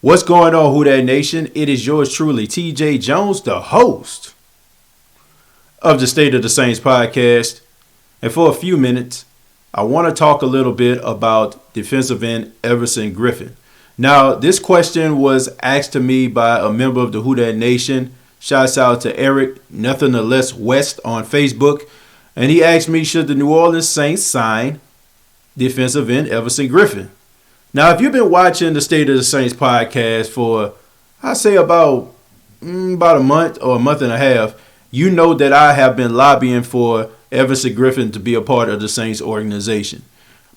What's going on, Who Dat Nation? It is yours truly, TJ Jones, the host of the State of the Saints podcast. And for a few minutes, I want to talk a little bit about defensive end Everson Griffen. Now, this question was asked to me by a member of the Who Dat Nation. Shouts out to Eric, Nothing Less West on Facebook. And he asked me, should the New Orleans Saints sign defensive end Everson Griffen? Now, if you've been watching the State of the Saints podcast for, I say about a month or a month and a half, you know that I have been lobbying for Everson Griffen to be a part of the Saints organization.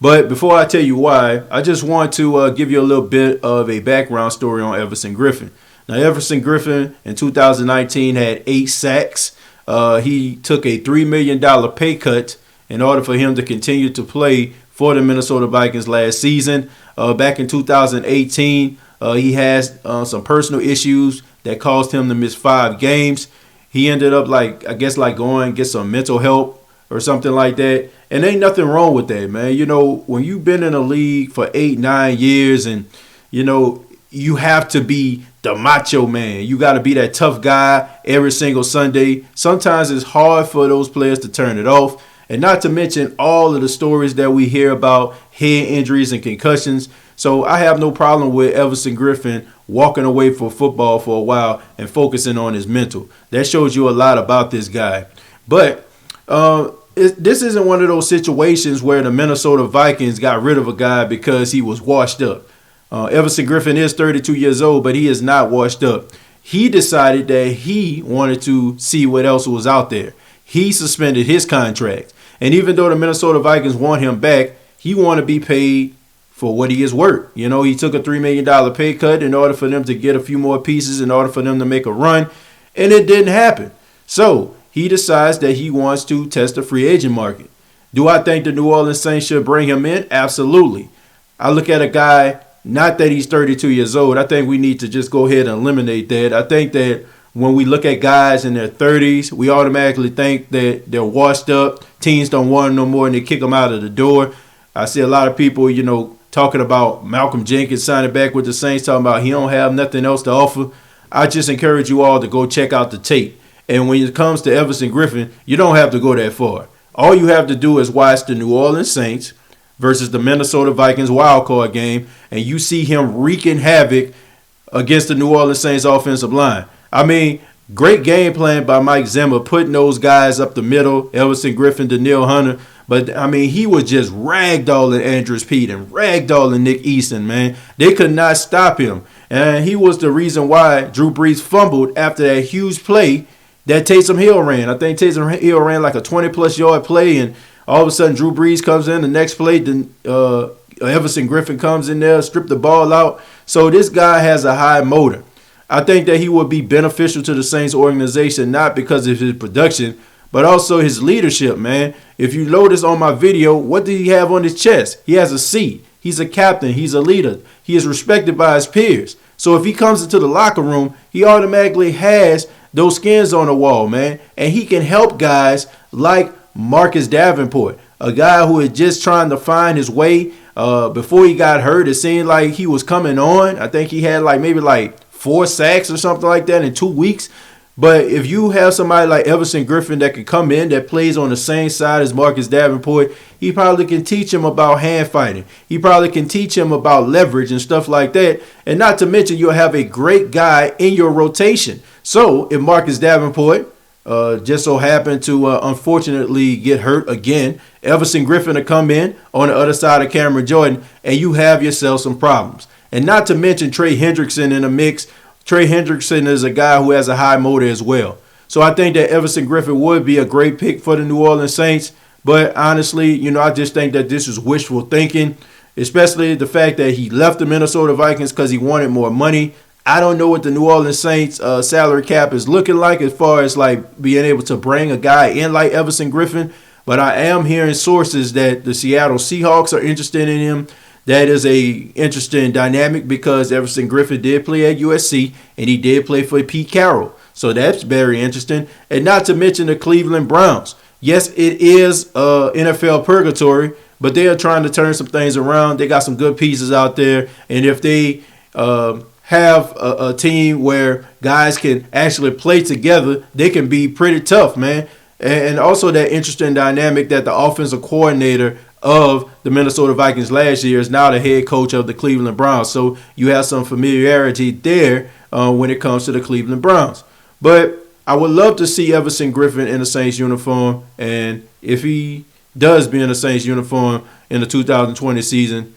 But before I tell you why, I just want to give you a little bit of a background story on Everson Griffen. Now, Everson Griffen in 2019 had 8 sacks. He took a $3 million pay cut in order for him to continue to play for the Minnesota Vikings last season. Back in 2018, he has some personal issues that caused him to miss 5 games. He ended up going and get some mental help or something like that. And ain't nothing wrong with that, man. You know, when you've been in the league for 8-9 years and, you know, you have to be the macho man. You got to be that tough guy every single Sunday. Sometimes it's hard for those players to turn it off. And not to mention all of the stories that we hear about head injuries and concussions. So I have no problem with Everson Griffen walking away from football for a while and focusing on his mental. That shows you a lot about this guy. But this isn't one of those situations where the Minnesota Vikings got rid of a guy because he was washed up. Everson Griffen is 32 years old, but he is not washed up. He decided that he wanted to see what else was out there. He suspended his contract. And even though the Minnesota Vikings want him back, he want to be paid for what he is worth. You know, he took a $3 million pay cut in order for them to get a few more pieces, in order for them to make a run. And it didn't happen. So he decides that he wants to test the free agent market. Do I think the New Orleans Saints should bring him in? Absolutely. I look at a guy, not that he's 32 years old. I think we need to just go ahead and eliminate that. I think that when we look at guys in their 30s, we automatically think that they're washed up. Teams don't want them no more and they kick them out of the door. I see a lot of people, you know, talking about Malcolm Jenkins signing back with the Saints, talking about he don't have nothing else to offer. I just encourage you all to go check out the tape. And when it comes to Everson Griffen, you don't have to go that far. All you have to do is watch the New Orleans Saints versus the Minnesota Vikings wildcard game, and you see him wreaking havoc against the New Orleans Saints offensive line. I mean, great game plan by Mike Zimmer, putting those guys up the middle, Everson Griffen, Danielle Hunter. But, I mean, he was just ragdolling Andrews Pete and ragdolling Nick Easton, man. They could not stop him. And he was the reason why Drew Brees fumbled after that huge play that Taysom Hill ran. I think Taysom Hill ran like a 20-plus yard play, and all of a sudden Drew Brees comes in. The next play, Everson Griffen comes in there, strip the ball out. So this guy has a high motor. I think that he would be beneficial to the Saints organization, not because of his production, but also his leadership, man. If you notice on my video, what did he have on his chest? He has a C. He's a captain. He's a leader. He is respected by his peers. So if he comes into the locker room, he automatically has those skins on the wall, man. And he can help guys like Marcus Davenport, a guy who is just trying to find his way. Before he got hurt, it seemed like he was coming on. I think he had maybe 4 sacks or something like that in 2 weeks. But if you have somebody like Everson Griffen that can come in, that plays on the same side as Marcus Davenport, he probably can teach him about hand fighting. He probably can teach him about leverage and stuff like that. And not to mention, you'll have a great guy in your rotation. So if Marcus Davenport just so happened to unfortunately get hurt again, Everson Griffen to come in on the other side of Cameron Jordan, and you have yourself some problems. And not to mention Trey Hendrickson in the mix. Trey Hendrickson is a guy who has a high motor as well. So I think that Everson Griffen would be a great pick for the New Orleans Saints. But honestly, you know, I just think that this is wishful thinking, especially the fact that he left the Minnesota Vikings because he wanted more money. I don't know what the New Orleans Saints salary cap is looking like as far as being able to bring a guy in like Everson Griffen. But I am hearing sources that the Seattle Seahawks are interested in him. That is a interesting dynamic because Everson Griffen did play at USC and he did play for Pete Carroll. So that's very interesting. And not to mention the Cleveland Browns. Yes, it is NFL purgatory, but they are trying to turn some things around. They got some good pieces out there. And if they have a team where guys can actually play together, they can be pretty tough, man. And also that interesting dynamic that the offensive coordinator of the Minnesota Vikings last year is now the head coach of the Cleveland Browns. So you have some familiarity there when it comes to the Cleveland Browns. But I would love to see Everson Griffen in a Saints uniform. And if he does be in a Saints uniform in the 2020 season,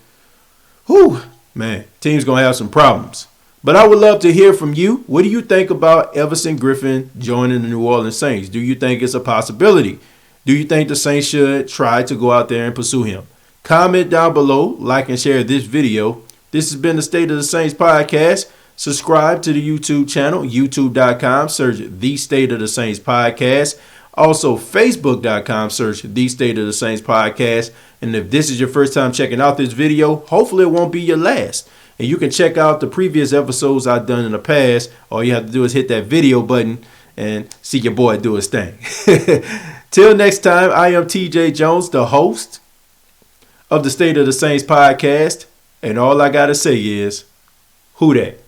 man, team's going to have some problems. But I would love to hear from you. What do you think about Everson Griffen joining the New Orleans Saints? Do you think it's a possibility? Do you think the Saints should try to go out there and pursue him? Comment down below, like and share this video. This has been the State of the Saints podcast. Subscribe to the YouTube channel, youtube.com, search The State of the Saints podcast. Also, facebook.com, search The State of the Saints podcast. And if this is your first time checking out this video, hopefully it won't be your last. And you can check out the previous episodes I've done in the past. All you have to do is hit that video button and see your boy do his thing. Till next time, I am TJ Jones, the host of the State of the Saints podcast. And all I got to say is, who dat?